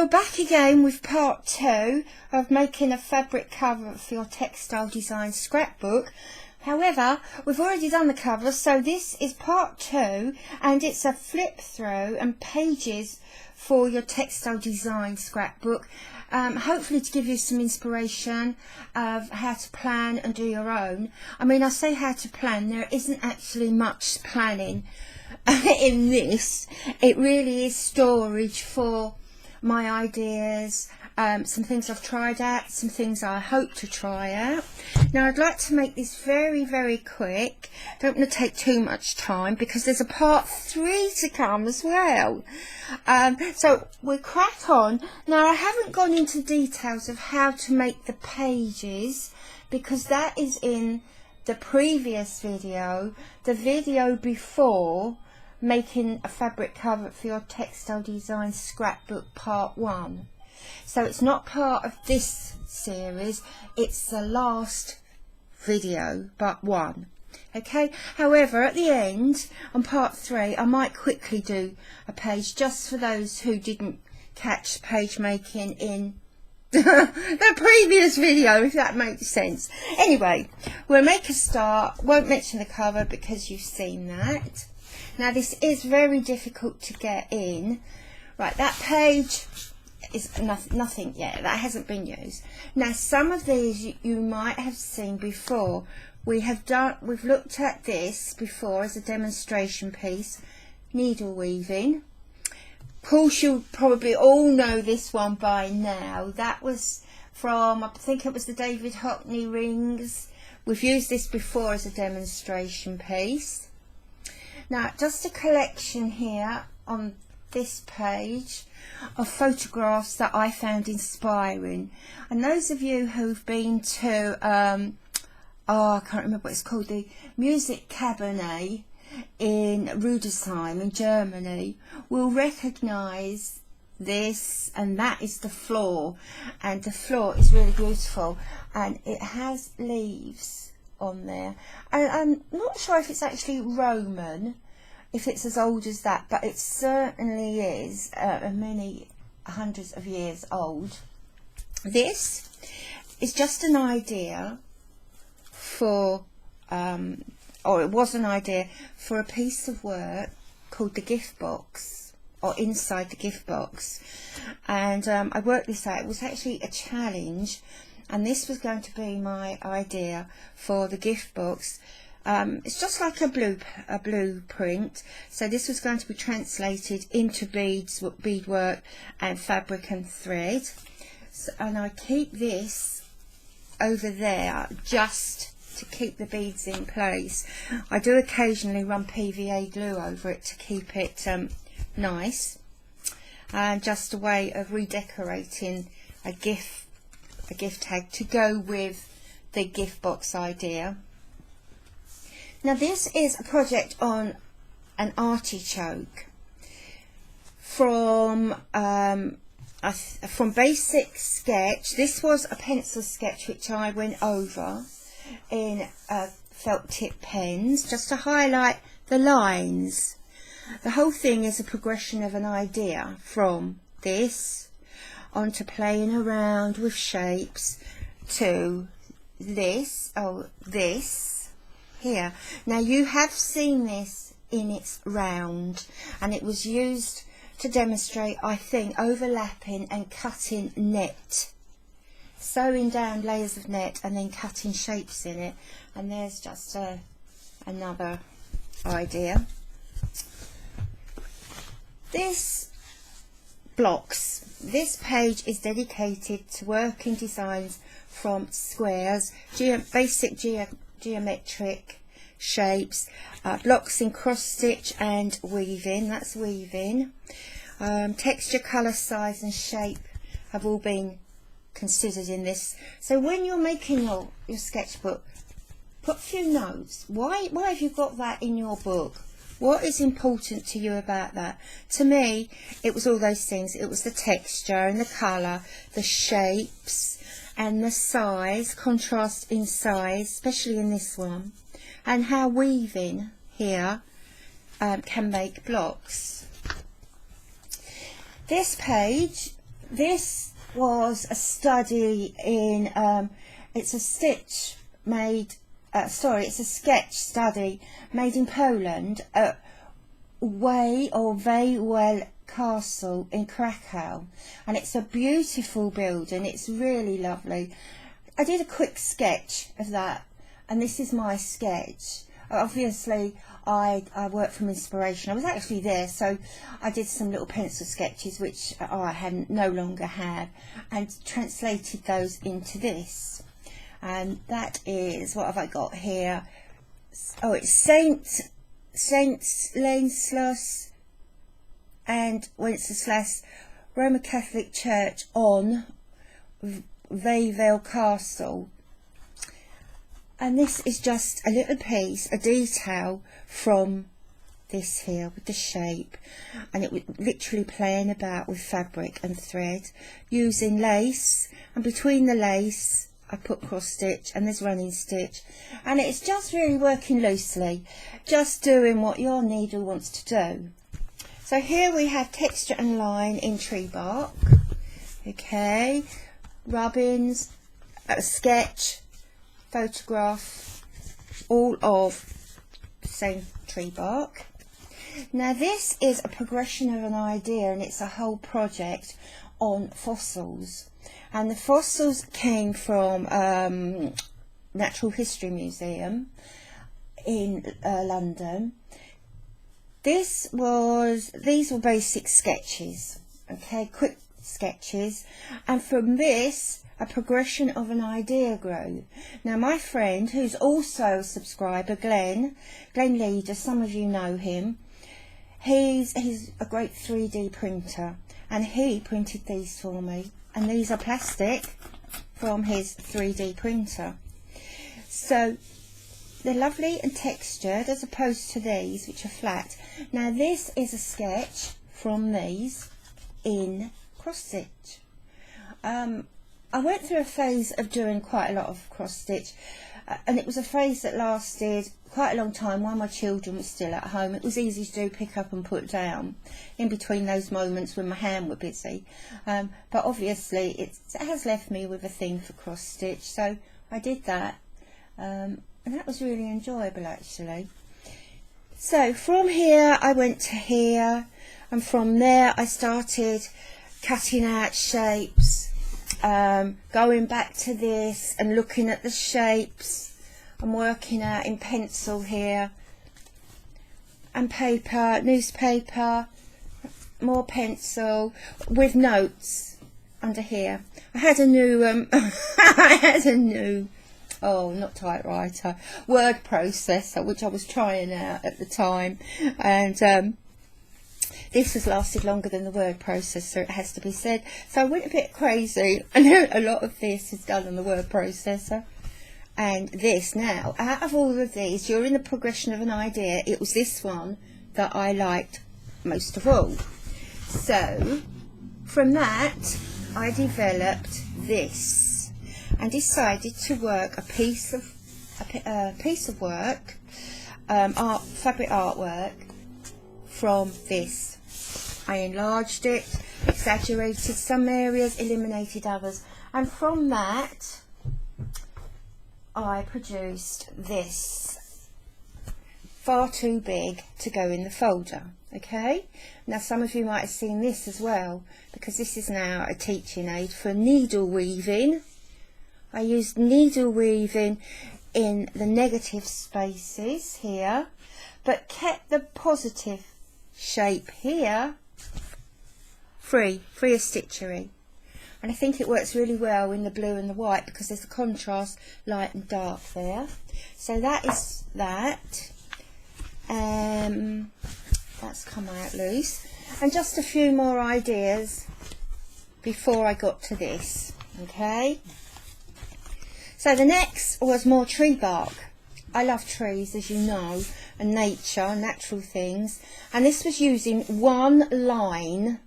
So back again with part 2 of making a fabric cover for your textile design scrapbook. However, we've already done the cover, so this is part 2 and it's a flip through and pages for your textile design scrapbook. Hopefully to give you some inspiration of how to plan and do your own. I mean, I say how to plan, there isn't actually much planning in this. It really is storage for my ideas, some things I've tried out, some things I hope to try out. Now I'd like to make this very, very quick. Don't want to take too much time because there's a part 3 to come as well. So we'll crack on. Now I haven't gone into details of how to make the pages because that is in the previous video, the video before making a fabric cover for your textile design scrapbook part 1. So it's not part of this series, it's the last video but 1. Okay, however at the end on part 3 I might quickly do a page just for those who didn't catch page making in the previous video, if that makes sense. Anyway, we'll make a start. Won't mention the cover because you've seen that. Now this is very difficult to get in. Right, that page is nothing yet, that hasn't been used. Now some of these you might have seen before. We've looked at this before as a demonstration piece, needle weaving. Of course you'll probably all know this one by now. That was from, I think it was the David Hockney rings. We've used this before as a demonstration piece. Now just a collection here on this page of photographs that I found inspiring, and those of you who've been to I can't remember what it's called, the Music Cabinet in Rudesheim in Germany will recognise this, and that is the floor, and the floor is really beautiful and it has leaves on there, and I'm not sure if it's actually Roman, if it's as old as that, but it certainly is many hundreds of years old. This is just an idea for or it was an idea for a piece of work called the gift box, or inside the gift box, and I worked this out. It was actually a challenge, and this was going to be my idea for the gift box. It's just like a blueprint, so this was going to be translated into beadwork and fabric and thread. So, and I keep this over there just to keep the beads in place. I do occasionally run PVA glue over it to keep it nice, and just a way of redecorating a gift tag to go with the gift box idea. Now this is a project on an artichoke from Basic Sketch. This was a pencil sketch which I went over in felt tip pens just to highlight the lines. The whole thing is a progression of an idea from this onto playing around with shapes to this, this here. Now you have seen this in its round, and it was used to demonstrate, I think, overlapping and cutting net, sewing down layers of net and then cutting shapes in it. And there's just another idea. This page is dedicated to working designs from squares, basic geometric shapes, blocks in cross stitch and weaving. That's weaving. Texture, colour, size and shape have all been considered in this. So when you're making your sketchbook, put a few notes. Why have you got that in your book? What is important to you about that? To me, it was all those things. It was the texture and the colour, the shapes and the size, contrast in size, especially in this one, and how weaving here can make blocks. This page this was a study in, it's a stitch made, it's a sketch study made in Poland at Wejwell Castle in Krakow, and it's a beautiful building. It's really lovely. I did a quick sketch of that, and this is my sketch. Obviously I work from inspiration. I was actually there, so I did some little pencil sketches which I no longer have, and translated those into this. And that is, what have I got here? Oh, it's Saint Ladislaus and Wenceslas Roman Catholic Church on Wejwell Castle. And this is just a little piece, a detail from this here with the shape, and it was literally playing about with fabric and thread using lace, and between the lace I put cross stitch and there's running stitch, and it's just really working loosely, just doing what your needle wants to do. So here we have texture and line in tree bark, okay, rubbings, a sketch, photograph, all of the same tree bark. Now this is a progression of an idea, and it's a whole project on fossils, and the fossils came from Natural History Museum in London. These were basic sketches, okay, quick sketches, and from this a progression of an idea grew. Now my friend, who's also a subscriber, Glenn Leader, some of you know him, he's a great 3D printer, and he printed these for me, and these are plastic from his 3D printer. So they're lovely and textured as opposed to these which are flat. Now this is a sketch from these in cross stitch. I went through a phase of doing quite a lot of cross stitch, and it was a phase that lasted quite a long time while my children were still at home. It was easy to do, pick up and put down in between those moments when my hand were busy, but obviously it has left me with a thing for cross stitch, so I did that, and that was really enjoyable actually. So from here I went to here, and from there I started cutting out shapes, going back to this and looking at the shapes and working out in pencil here, and paper, newspaper, more pencil with notes under here. I had a new not typewriter, word processor, which I was trying out at the time, and this has lasted longer than the word processor, it has to be said. So I went a bit crazy. I know a lot of this is done on the word processor. And this now, out of all of these, during the progression of an idea, it was this one that I liked most of all. So from that, I developed this and decided to work a piece of work, fabric artwork from this. I enlarged it, exaggerated some areas, eliminated others, and from that I produced this, far too big to go in the folder. Okay, now some of you might have seen this as well, because this is now a teaching aid for needle weaving. I used needle weaving in the negative spaces here, but kept the positive shape here free of stitchery, and I think it works really well in the blue and the white because there's a contrast, light and dark there. So that is that. That's come out loose, and just a few more ideas before I got to this. Okay, so the next was more tree bark. I love trees, as you know, and nature, natural things, and this was using one line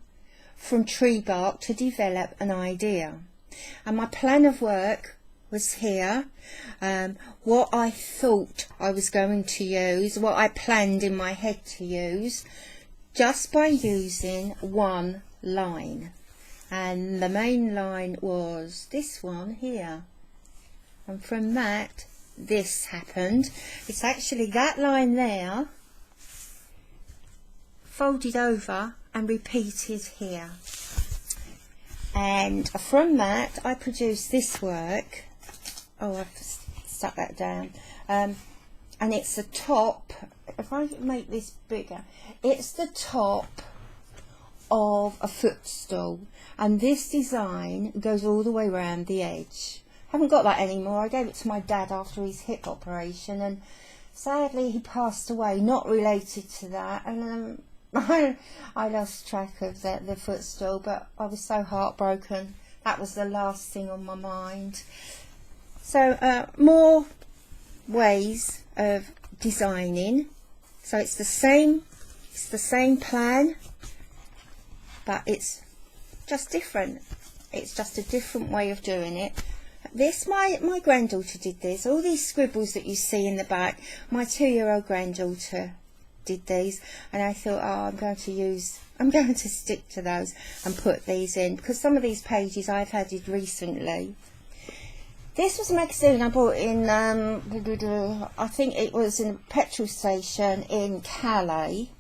from tree bark to develop an idea. And my plan of work was here, what I thought I was going to use, what I planned in my head to use, just by using one line. and the main line was this one here, and from that this happened. It's actually that line there folded over and repeated here, and from that I produced this work. Oh, I've stuck that down, and it's the top. If I make this bigger, it's the top of a footstool, and this design goes all the way around the edge. Haven't got that anymore. I gave it to my dad after his hip operation, and sadly he passed away, not related to that, and I lost track of the footstool, but I was so heartbroken. That was the last thing on my mind. So more ways of designing. So it's the same plan, but it's just different. It's just a different way of doing it. This, my granddaughter did this. All these scribbles that you see in the back, my 2-year-old granddaughter did these, and I thought, oh, I'm going to stick to those and put these in, because some of these pages I've added recently. This was a magazine I bought in, I think it was in a petrol station in Calais,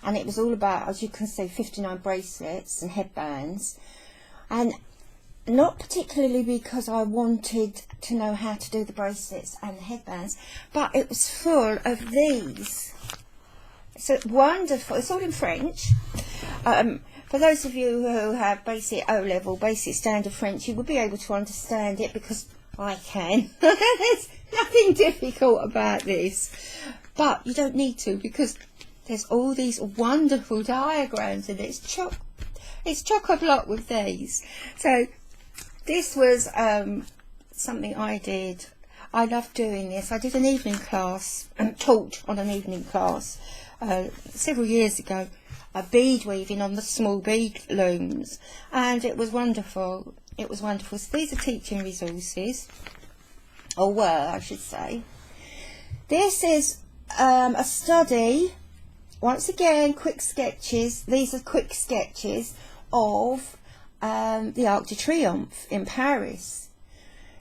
and it was all about, as you can see, 59 bracelets and headbands, and not particularly because I wanted to know how to do the bracelets and the headbands, but it was full of these. So wonderful. It's all in French. For those of you who have basic O-level, basic standard French, you will be able to understand it, because I can. There's nothing difficult about this, but you don't need to, because there's all these wonderful diagrams, and it's chock-a-block with these. So this was something I did. I love doing this. I did an evening class and taught on an evening class several years ago, bead weaving on the small bead looms, and it was wonderful. It was wonderful. So these are teaching resources, or were, I should say. This is a study. Once again, quick sketches. These are quick sketches of the Arc de Triomphe in Paris.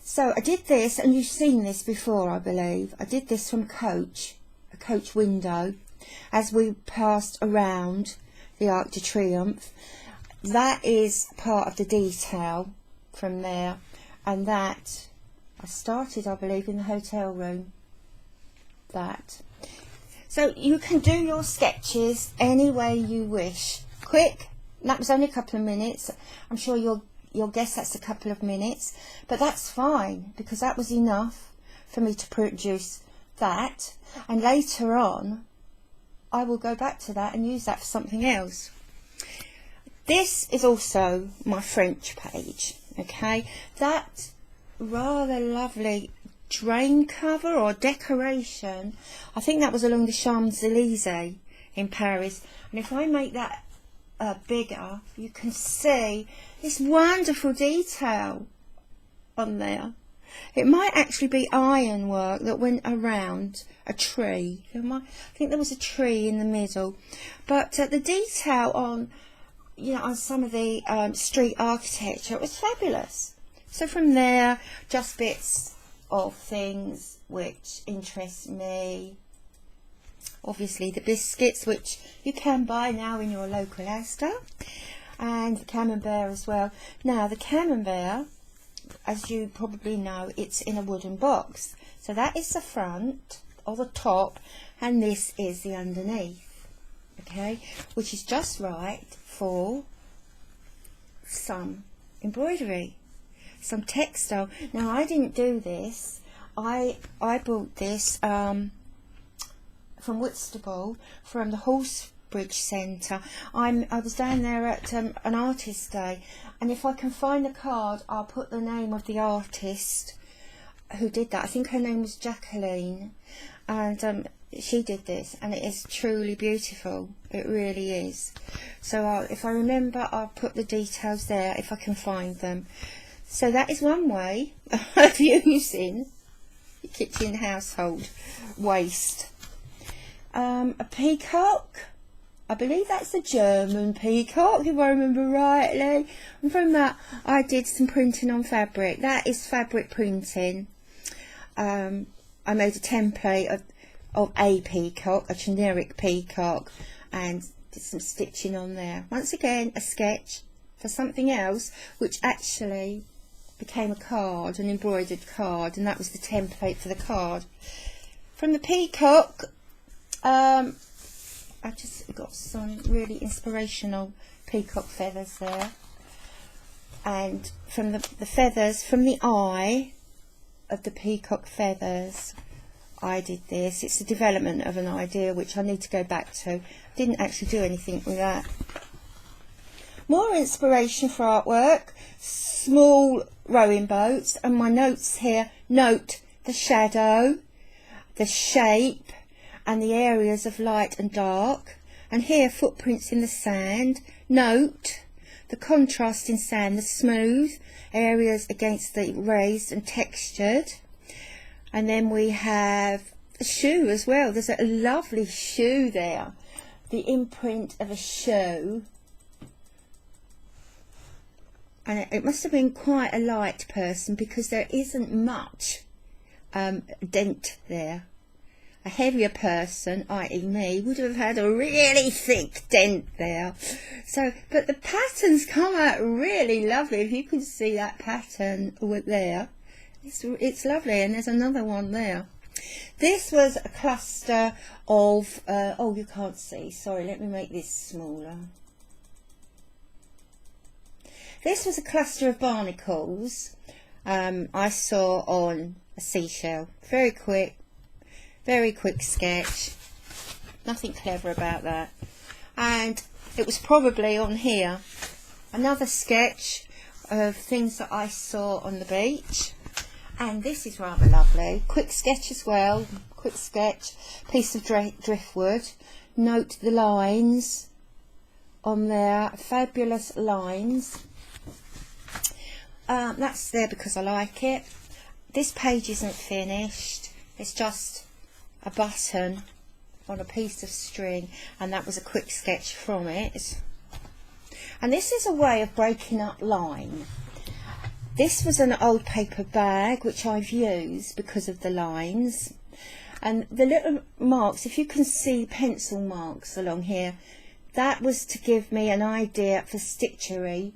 So I did this, and you've seen this before, I believe. I did this from a coach window, as we passed around the Arc de Triomphe. That is part of the detail from there, and that I started, I believe, in the hotel room. That. So you can do your sketches any way you wish. Quick. That was only a couple of minutes. I'm sure you'll guess that's a couple of minutes, but that's fine, because that was enough for me to produce that, and later on I will go back to that and use that for something else. This is also my French page, okay? That rather lovely drain cover or decoration, I think that was along the Champs-Élysées in Paris, and if I make that bigger, you can see this wonderful detail on there. It might actually be ironwork that went around a tree. I think there was a tree in the middle, but the detail on, on some of the street architecture was fabulous. So from there, just bits of things which interest me. Obviously the biscuits, which you can buy now in your local Asda, and the camembert as well. Now the camembert, as you probably know, it's in a wooden box. So that is the front or the top, and this is the underneath, okay, which is just right for some embroidery, some textile. Now I didn't do this. I bought this from Whitstable, from the Horsebridge Centre. I was down there at an artist day, and if I can find the card, I'll put the name of the artist who did that. I think her name was Jacqueline, and she did this, and it is truly beautiful. It really is. So if I remember, I'll put the details there if I can find them. So that is one way of using your kitchen household waste. A peacock, I believe that's a German peacock, if I remember rightly. And from that, I did some printing on fabric. That is fabric printing. I made a template of a peacock, a generic peacock, and did some stitching on there. Once again, a sketch for something else, which actually became a card, an embroidered card, and that was the template for the card. From the peacock, I just got some really inspirational peacock feathers there, and from the feathers, from the eye of the peacock feathers, I did this. It's a development of an idea which I need to go back to. Didn't actually do anything with that. More inspiration for artwork, small rowing boats, and my notes here note the shadow, the shape, and the areas of light and dark, and here footprints in the sand. Note the contrast in sand, the smooth areas against the raised and textured. And then we have a shoe as well. There's a lovely shoe there, the imprint of a shoe, and it must have been quite a light person because there isn't much dent there. A heavier person, i.e. me, would have had a really thick dent there. So, but the patterns come out really lovely. If you can see that pattern there, it's lovely. And there's another one there. This was a cluster of, oh, you can't see, sorry, let me make this smaller. This was a cluster of barnacles I saw on a seashell. Very quick sketch, nothing clever about that. And it was probably on here. Another sketch of things that I saw on the beach. And this is rather lovely. Quick sketch as well. Quick sketch. Piece of driftwood. Note the lines on there. Fabulous lines. That's there because I like it. This page isn't finished. It's just a button on a piece of string, and that was a quick sketch from it. And this is a way of breaking up line. This was an old paper bag which I've used because of the lines, and the little marks, if you can see pencil marks along here, that was to give me an idea for stitchery,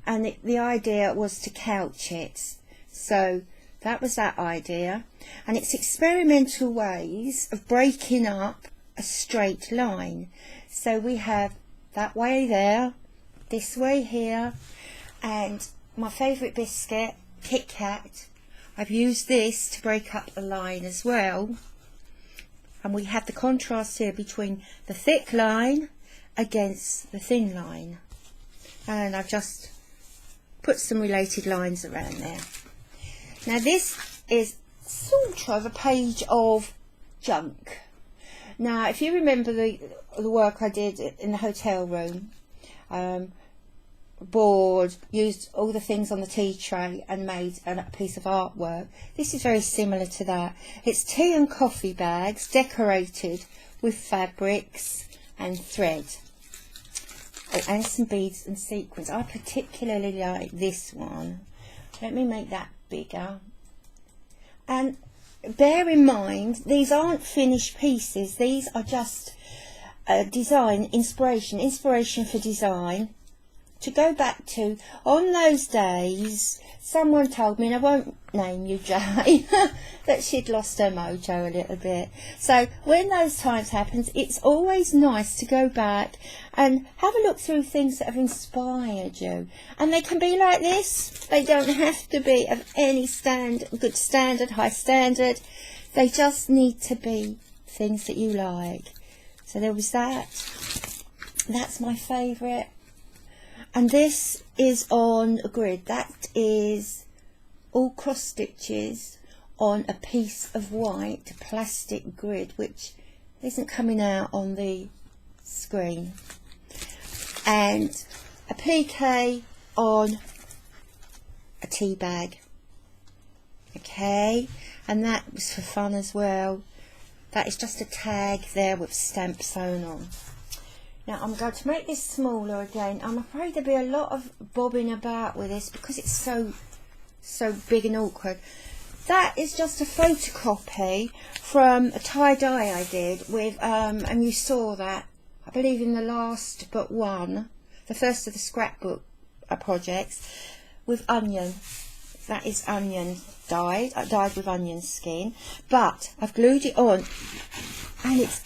and the idea was to couch it. So that was that idea, and it's experimental ways of breaking up a straight line. So we have that way there, this way here, and my favourite biscuit, Kit Kat. I've used this to break up the line as well, and we have the contrast here between the thick line against the thin line, and I've just put some related lines around there. Now this is sort of a page of junk. Now if you remember the work I did in the hotel room, board, used all the things on the tea tray and made a piece of artwork. This is very similar to that. It's tea and coffee bags decorated with fabrics and thread, and some beads and sequins. I particularly like this one. Let me make that bigger. And bear in mind, these aren't finished pieces. These are just design inspiration for design. To go back to, on those days, someone told me, and I won't name you, Jay, that she'd lost her mojo a little bit. So when those times happen, it's always nice to go back and have a look through things that have inspired you. And they can be like this. They don't have to be of any good standard, high standard. They just need to be things that you like. So there was that. That's my favourite. And this is on a grid. That is all cross stitches on a piece of white plastic grid, which isn't coming out on the screen. And a applique on a tea bag. Okay, and that was for fun as well. That is just a tag there with stamp sewn on. Now I'm going to make this smaller again. I'm afraid there'll be a lot of bobbing about with this because it's so big and awkward. That is just a photocopy from a tie-dye I did with, and you saw that, I believe, in the last but one, the first of the scrapbook projects, with onion. That is onion dyed. I dyed with onion skin, but I've glued it on and it's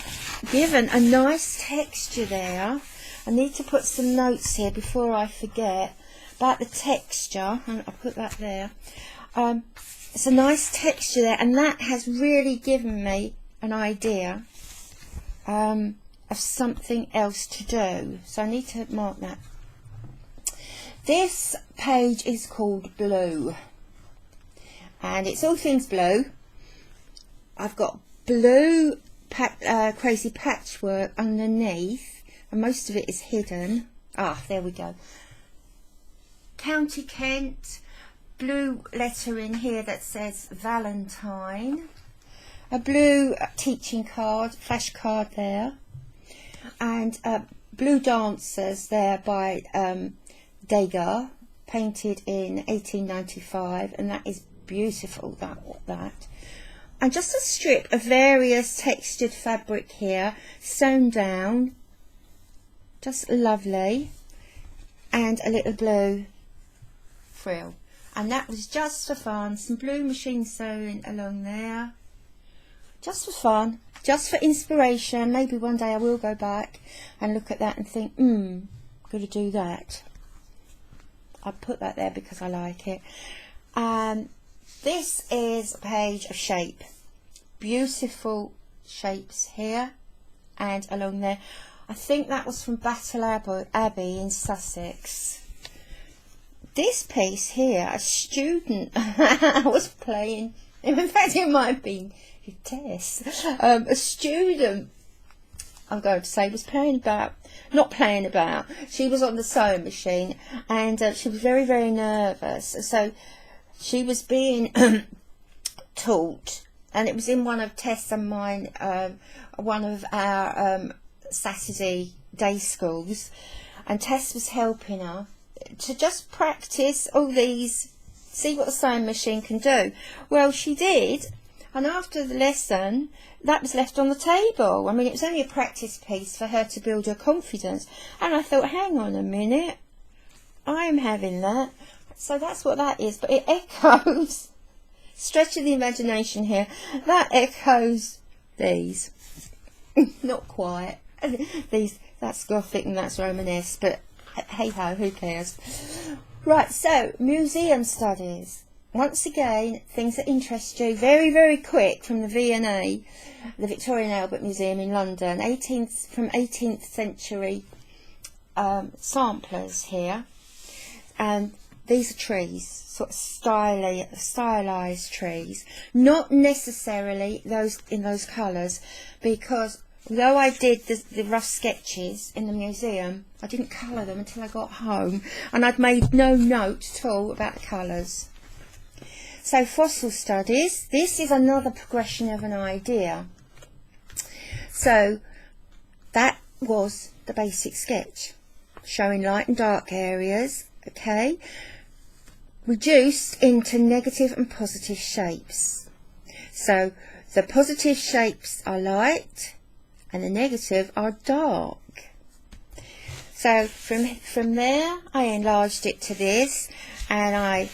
given a nice texture there. I need to put some notes here before I forget about the texture, and I'll put that there. It's a nice texture there, and that has really given me an idea of something else to do, so I need to mark that. This page is called Blue, and it's all things blue. I've got blue crazy patchwork underneath, and most of it is hidden. Ah, there we go. County Kent, blue lettering here that says Valentine, a blue teaching card, flash card there, and blue dancers there by Degas, painted in 1895, and that is beautiful, that. And just a strip of various textured fabric here, sewn down, just lovely, and a little blue frill. And that was just for fun, some blue machine sewing along there, just for fun, just for inspiration. Maybe one day I will go back and look at that and think, got to do that. I put that there because I like it. This is a page of shape, beautiful shapes here and along there. I think that was from Battle Abbey in Sussex. This piece here, a student was playing, in fact it might have been Tess, a student, I'm going to say, was playing about, not playing about, she was on the sewing machine, and she was very, very nervous, so she was being taught, and it was in one of Tess and mine, one of our Saturday day schools, and Tess was helping her to just practice all these, see what the sewing machine can do. Well, she did, and after the lesson that was left on the table. I mean, it was only a practice piece for her to build her confidence, and I thought, hang on a minute, I'm having that. So that's what that is, but it echoes, stretching the imagination here, that echoes these. Not quite these, that's Gothic and that's Romanesque, but hey ho, who cares. Right, so museum studies. Once again, things that interest you, very, very quick, from the V&A, the Victoria and Albert Museum in London, from 18th century samplers here. And these are trees, sort of stylized trees, not necessarily those in those colours, because though I did the rough sketches in the museum, I didn't colour them until I got home, and I'd made no note at all about the colours. So fossil studies, this is another progression of an idea. So that was the basic sketch, showing light and dark areas, okay, reduced into negative and positive shapes. So the positive shapes are light and the negative are dark. So from there I enlarged it to this, and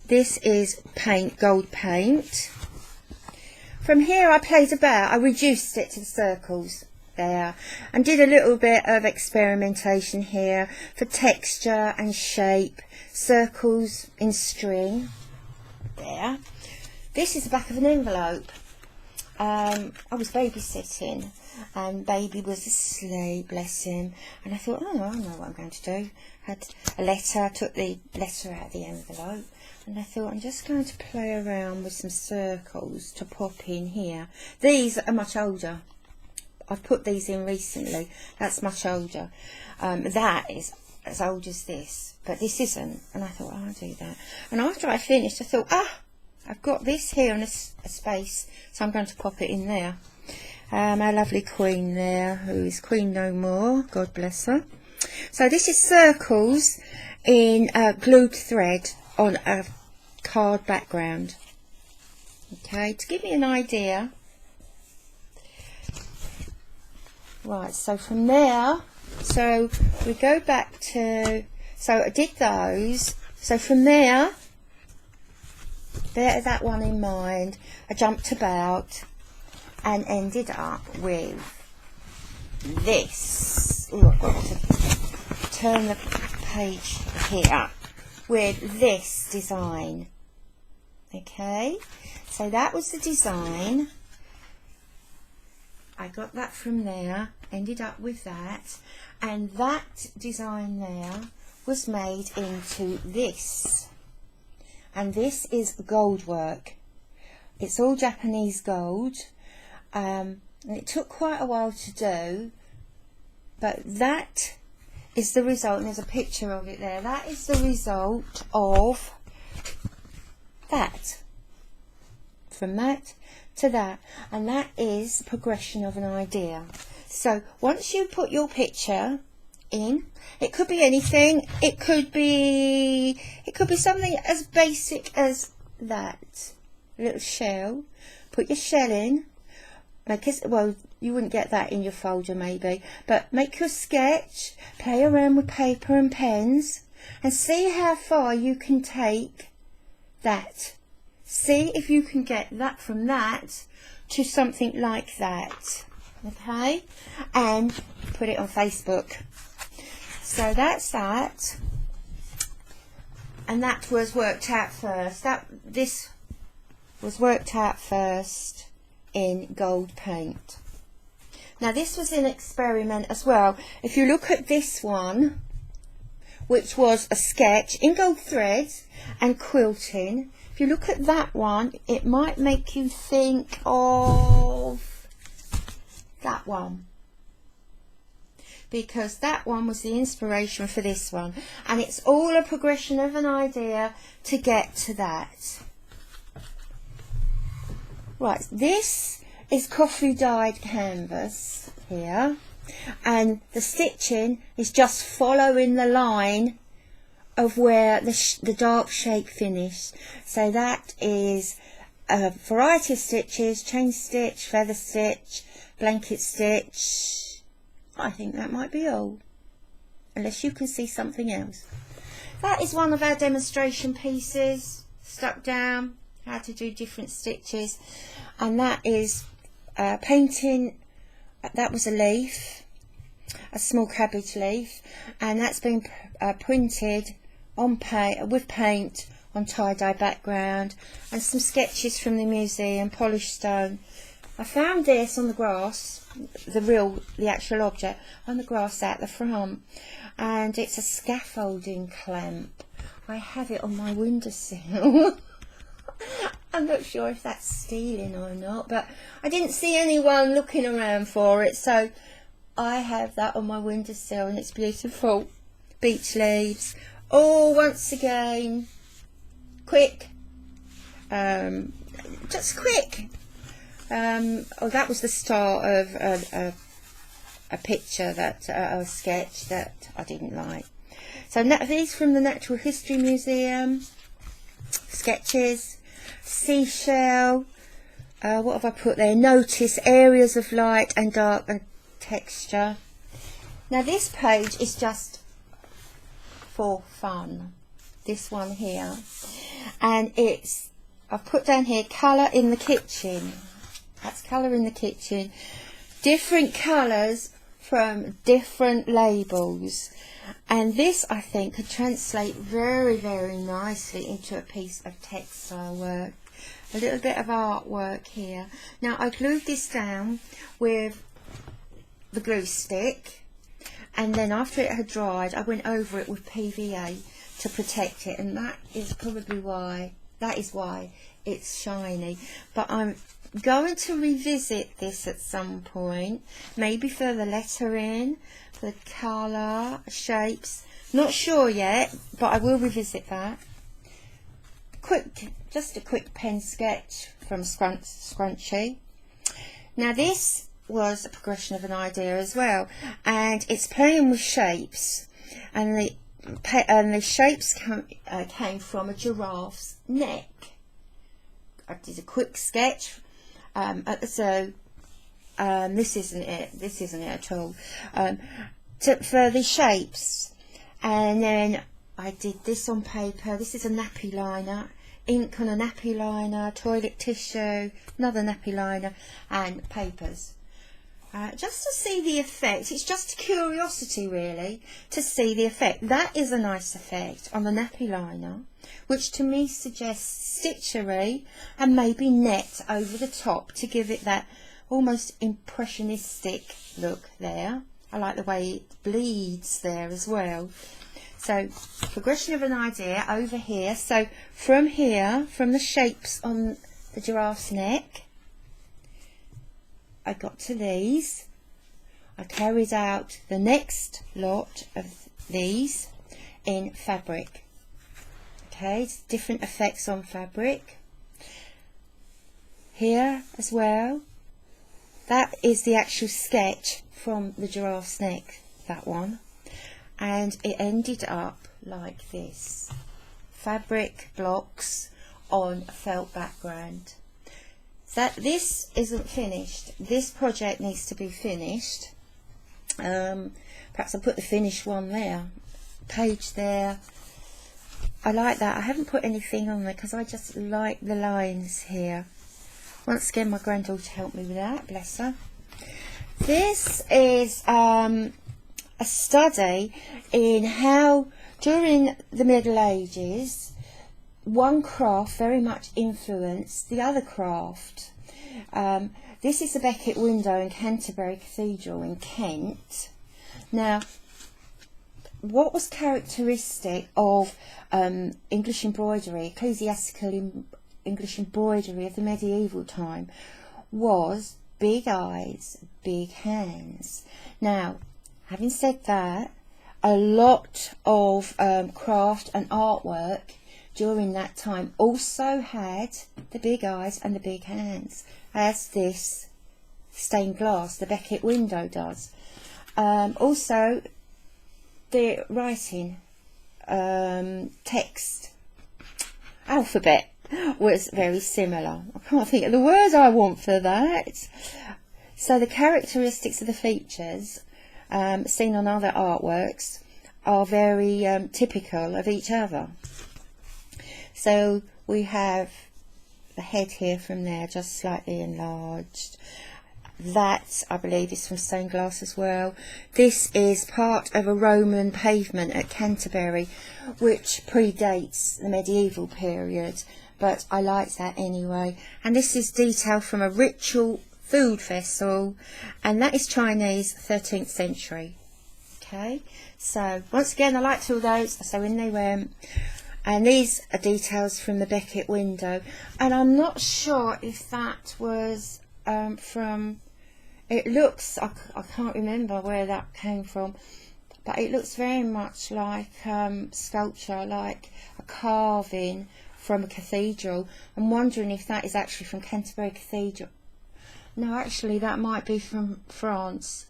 this is paint, gold paint. From here I played about, I reduced it to the circles there, and did a little bit of experimentation here for texture and shape, circles in string there. This is the back of an envelope. I was babysitting, and baby was asleep, bless him, and I thought, oh, I know what I'm going to do. Had a letter, took the letter out of the envelope, and I thought, I'm just going to play around with some circles to pop in here. These are much older. I've put these in recently. That's much older. That is as old as this, but this isn't. And I thought, oh, I'll do that. And after I finished, I thought, I've got this here in a space, so I'm going to pop it in there. Our lovely queen there, who is queen no more, God bless her. So this is circles in glued thread on a card background. Okay, to give me an idea. Right, so from there, so we go back to, so I did those, so from there, bear that one in mind, I jumped about and ended up with this. Ooh, I've got to turn the page here, with this design. Okay, so that was the design. I got that from there, ended up with that, and that design there was made into this, and this is gold work. It's all Japanese gold, and it took quite a while to do, but that is the result, and there's a picture of it there. That is the result of that, from that to that, and that is progression of an idea. So once you put your picture in, it could be anything, it could be something as basic as that, a little shell. Put your shell in, make it, well, you wouldn't get that in your folder maybe, but make your sketch, play around with paper and pens, and see how far you can take that. See if you can get that from that to something like that. Okay, and put it on Facebook. So that's that, and that was worked out first. This was worked out first in gold paint. Now this was an experiment as well. If you look at this one, which was a sketch in gold threads and quilting, if you look at that one, it might make you think of that one, because that one was the inspiration for this one, and it's all a progression of an idea to get to that. Right, this is coffee dyed canvas here, and the stitching is just following the line of where the dark shape finished. So that is a variety of stitches: chain stitch, feather stitch, blanket stitch. I think that might be all, unless you can see something else. That is one of our demonstration pieces, stuck down, how to do different stitches, and that is painting. That was a leaf, a small cabbage leaf, and that's been printed on with paint on tie-dye background, and some sketches from the museum, polished stone. I found this on the grass, the actual object, on the grass at the front, and it's a scaffolding clamp. I have it on my windowsill. I'm not sure if that's stealing or not, but I didn't see anyone looking around for it, so I have that on my windowsill, and it's beautiful. Beech leaves, all once again quick, just quick. Oh, that was the start of a picture that a sketch that I didn't like. So these from the Natural History Museum, sketches, seashell. What have I put there? Notice areas of light and dark and texture. Now this page is just for fun, this one here, and it's, I've put down here colour in the kitchen. That's colour in the kitchen, different colours from different labels, and this I think could translate very, very nicely into a piece of textile work. A little bit of artwork here. Now I glued this down with the glue stick, and then after it had dried I went over it with PVA to protect it, and that is probably why, that is why it's shiny. But I'm going to revisit this at some point, maybe for the lettering, for the colour, shapes, not sure yet, but I will revisit that. Just a quick pen sketch from Scrunchy. Now this was a progression of an idea as well, and it's playing with shapes, and the shapes came from a giraffe's neck. I did a quick sketch at the zoo. This isn't it at all, for the shapes, and then I did this on paper. This is a nappy liner, ink on a nappy liner, toilet tissue, another nappy liner, and papers. Just to see the effect. It's just a curiosity really to see the effect. That is a nice effect on the nappy liner, which to me suggests stitchery and maybe net over the top to give it that almost impressionistic look there. I like the way it bleeds there as well. So progression of an idea over here. So from here, from the shapes on the giraffe's neck, I got to these. I carried out the next lot of these in fabric. Okay, it's different effects on fabric. Here as well, that is the actual sketch from the giraffe's neck, that one. And it ended up like this. Fabric blocks on a felt background. That this isn't finished. This project needs to be finished. Perhaps I'll put the finished one there. Page there. I like that. I haven't put anything on there because I just like the lines here. Once again, my granddaughter helped me with that, bless her. This is a study in how during the Middle Ages one craft very much influenced the other craft. This is the Beckett window in Canterbury Cathedral in Kent. Now, what was characteristic of English embroidery, ecclesiastical English embroidery of the medieval time, was big eyes, big hands. Now, having said that, a lot of craft and artwork during that time also had the big eyes and the big hands, as this stained glass, the Beckett window, does. Also, the writing, text, alphabet was very similar. I can't think of the word I want for that. So the characteristics of the features seen on other artworks are very typical of each other. So we have the head here from there, just slightly enlarged. That, I believe, is from stained glass as well. This is part of a Roman pavement at Canterbury, which predates the medieval period, but I like that anyway. And this is detail from a ritual food vessel, and that is Chinese, 13th century. Okay, so once again, I liked all those, so in they went. And these are details from the Beckett window, and I'm not sure if that was from, it looks, I can't remember where that came from, but it looks very much like sculpture, like a carving from a cathedral. I'm wondering if that is actually from Canterbury Cathedral. No, actually that might be from France.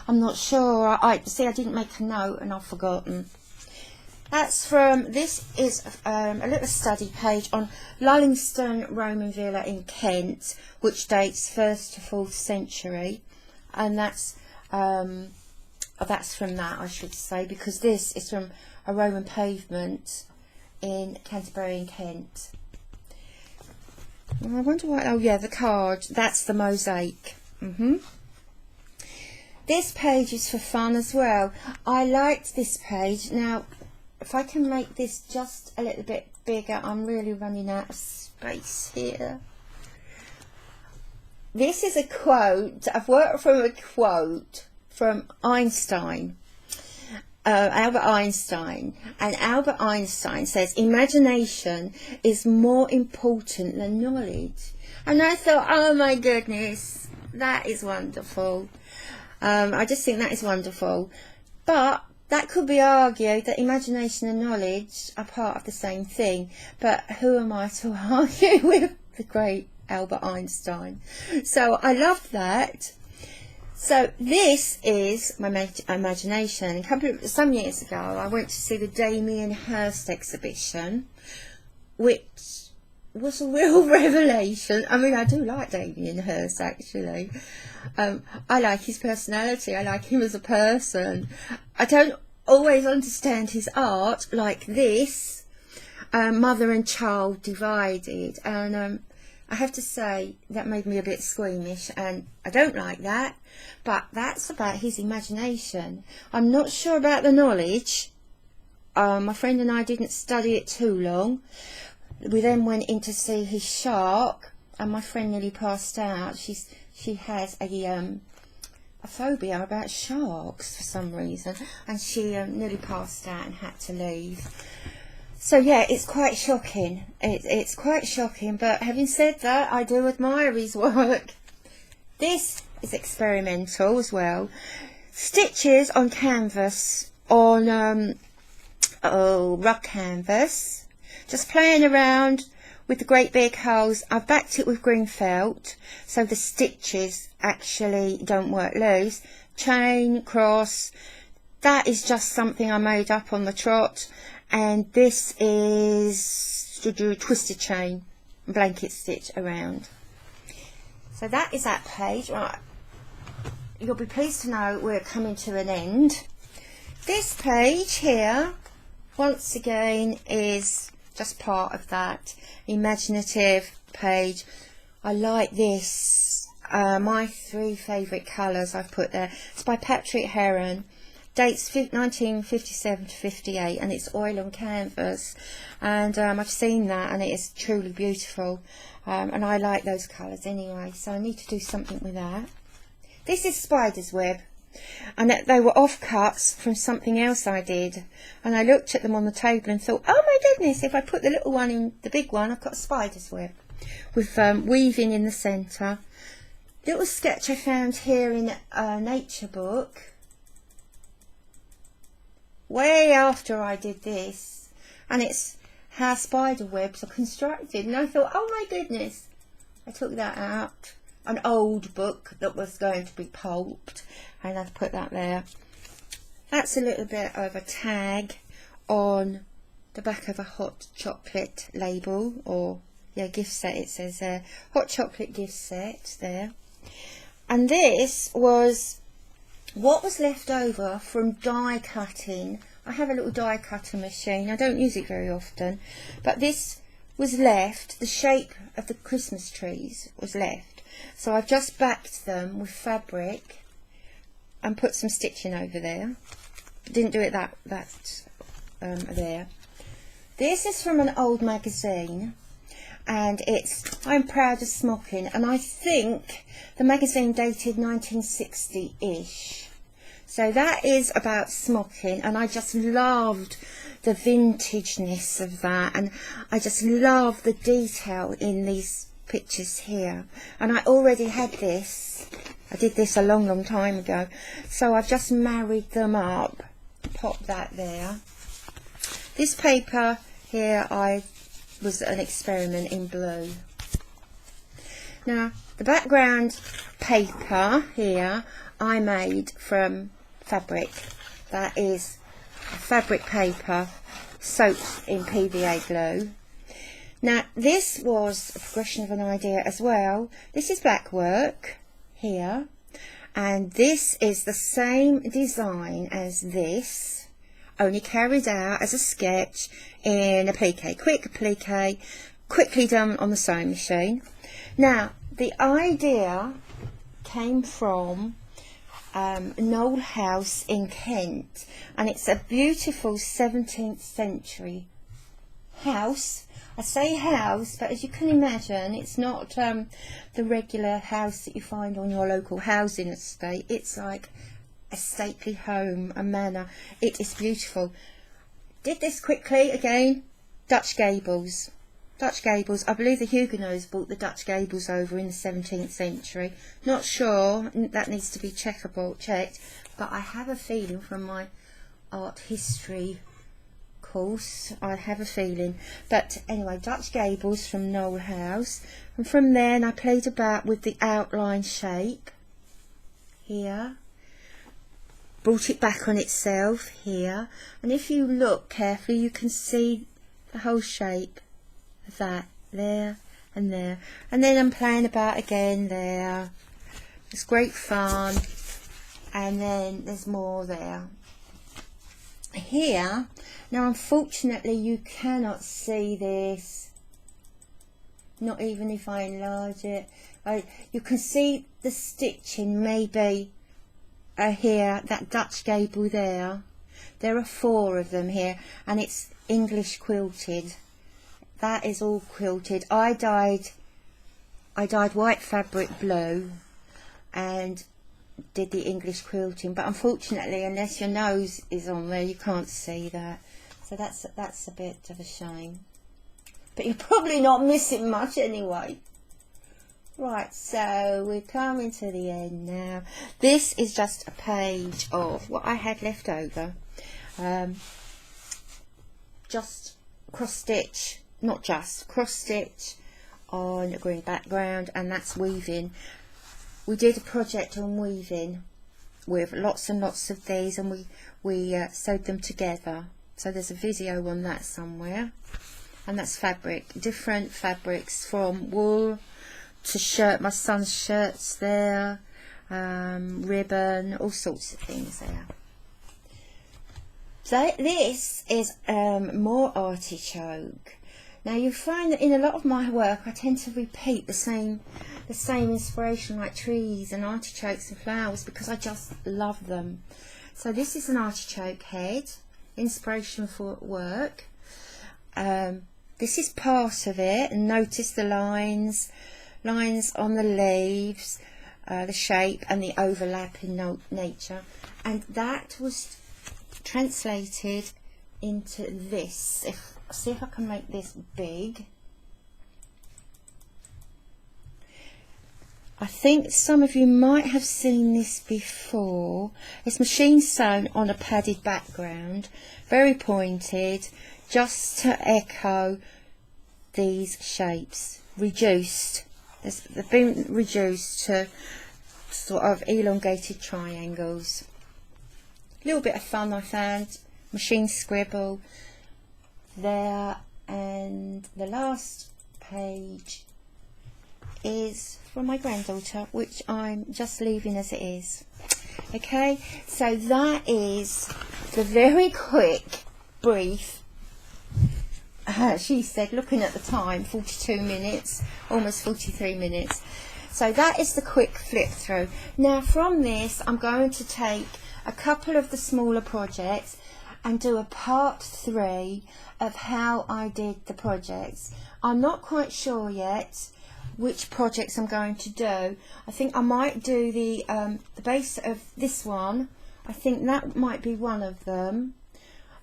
I'm not sure. I didn't make a note and I've forgotten. That's from, this is a little study page on Lullingstone Roman Villa in Kent, which dates 1st to 4th century, and that's from that, I should say, because this is from a Roman pavement in Canterbury in Kent. I wonder why, oh yeah, the card, that's the mosaic. This page is for fun as well. I liked this page. Now, if I can make this just a little bit bigger, I'm really running out of space here. This is a quote. I've worked from a quote from Einstein, Albert Einstein. And Albert Einstein says, imagination is more important than knowledge. And I thought, oh my goodness, that is wonderful. I just think that is wonderful. But that could be argued that imagination and knowledge are part of the same thing, but who am I to argue with the great Albert Einstein? So I loved that. So this is my imagination. Some years ago I went to see the Damien Hirst exhibition, which was a real revelation. I mean, I do like Damien Hirst actually. I like his personality, I like him as a person. I don't always understand his art like this, Mother and Child Divided, and I have to say that made me a bit squeamish, and I don't like that, but that's about his imagination. I'm not sure about the knowledge. My friend and I didn't study it too long. We then went in to see his shark, and my friend nearly passed out. She has a phobia about sharks for some reason, and she nearly passed out and had to leave. So yeah, it's quite shocking. It's quite shocking, but having said that, I do admire his work. This is experimental as well. Stitches on canvas, on rug canvas. Just playing around with the great big holes. I've backed it with green felt, so the stitches actually don't work loose. Chain, cross, that is just something I made up on the trot. And this is twisted chain, blanket stitch around. So that is that page. Right, you'll be pleased to know we're coming to an end. This page here, once again, is just part of that imaginative page. I like this. My 3 favourite colours I've put there. It's by Patrick Heron. Dates 1957 to 58, and it's oil on canvas, and I've seen that, and it is truly beautiful, and I like those colours anyway, so I need to do something with that. This is spider's web, and they were offcuts from something else I did, and I looked at them on the table and thought, oh my goodness, if I put the little one in the big one, I've got a spider's web with weaving in the centre. Little sketch I found here in a nature book way after I did this, and it's how spider webs are constructed, and I thought, oh my goodness, I took that out, an old book that was going to be pulped, and I've put that there. That's a little bit of a tag on the back of a hot chocolate label, or yeah, gift set. It says there, hot chocolate gift set there. And this was what was left over from die cutting. I have a little die cutter machine. I don't use it very often, but this was left. The shape of the Christmas trees was left, so I've just backed them with fabric and put some stitching over there. Didn't do it that there. This is from an old magazine, and it's I'm Proud of Smocking, and I think the magazine dated 1960-ish. So that is about smocking, and I just loved the vintageness of that, and I just love the detail in these pictures here. And I already had this. I did this a long time ago, so I've just married them up. Pop that there. This paper here was an experiment in blue. Now the background paper here I made from fabric. That is fabric paper soaked in PVA glue. Now this was a progression of an idea as well. This is black work here, and this is the same design as this, only carried out as a sketch in a plique, quick plique, quickly done on the sewing machine. Now the idea came from Knoll House in Kent, and it's a beautiful 17th century house. I say house, but as you can imagine, it's not the regular house that you find on your local housing estate. It's like a stately home, a manor. It is beautiful. Did this quickly again. Dutch gables. Dutch gables. I believe the Huguenots brought the Dutch gables over in the 17th century. Not sure. That needs to be checked, but I have a feeling from my art history course, I have a feeling. But anyway, Dutch gables from Knoll House, and from there I played about with the outline shape here, brought it back on itself here, and if you look carefully you can see the whole shape of that there and there, and then I'm playing about again there. It's great fun, and then there's more there. Here, now unfortunately you cannot see this, not even if I enlarge it. You can see the stitching maybe here, that Dutch gable there. There are 4 of them here, and it's English quilted. That is all quilted. I dyed white fabric blue and did the English quilting, but unfortunately unless your nose is on there you can't see that, so that's a bit of a shame, but you're probably not missing much anyway. Right, so we're coming to the end now. This is just a page of what I had left over, just cross stitch, not just cross stitch on a green background, and that's weaving. We did a project on weaving with lots and lots of these, and we sewed them together, so there's a video on that somewhere. And that's fabric, different fabrics from wool to shirt, my son's shirts there, ribbon, all sorts of things there. So this is more artichoke. Now you find that in a lot of my work I tend to repeat the same inspiration, like trees and artichokes and flowers, because I just love them. So this is an artichoke head, inspiration for work. This is part of it, and notice the lines on the leaves, the shape and the overlap in nature, and that was translated into this. See if I can make this big. I think some of you might have seen this before. It's machine sewn on a padded background, very pointed, just to echo these shapes, reduced. They've been reduced to sort of elongated triangles. A little bit of fun I found, machine scribble there, and the last page is from my granddaughter, which I'm just leaving as it is. Okay, so that is the very quick, brief, she said, looking at the time, 42 minutes, almost 43 minutes. So that is the quick flip through. Now from this I'm going to take a couple of the smaller projects and do a part 3 of how I did the projects. I'm not quite sure yet which projects I'm going to do. I think I might do the base of this one. I think that might be one of them.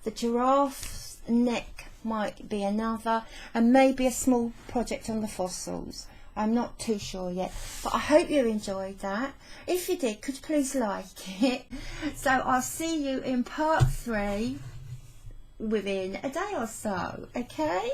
The giraffe's neck might be another, and maybe a small project on the fossils. I'm not too sure yet, but I hope you enjoyed that. If you did, could you please like it? So I'll see you in part 3 within a day or so, okay?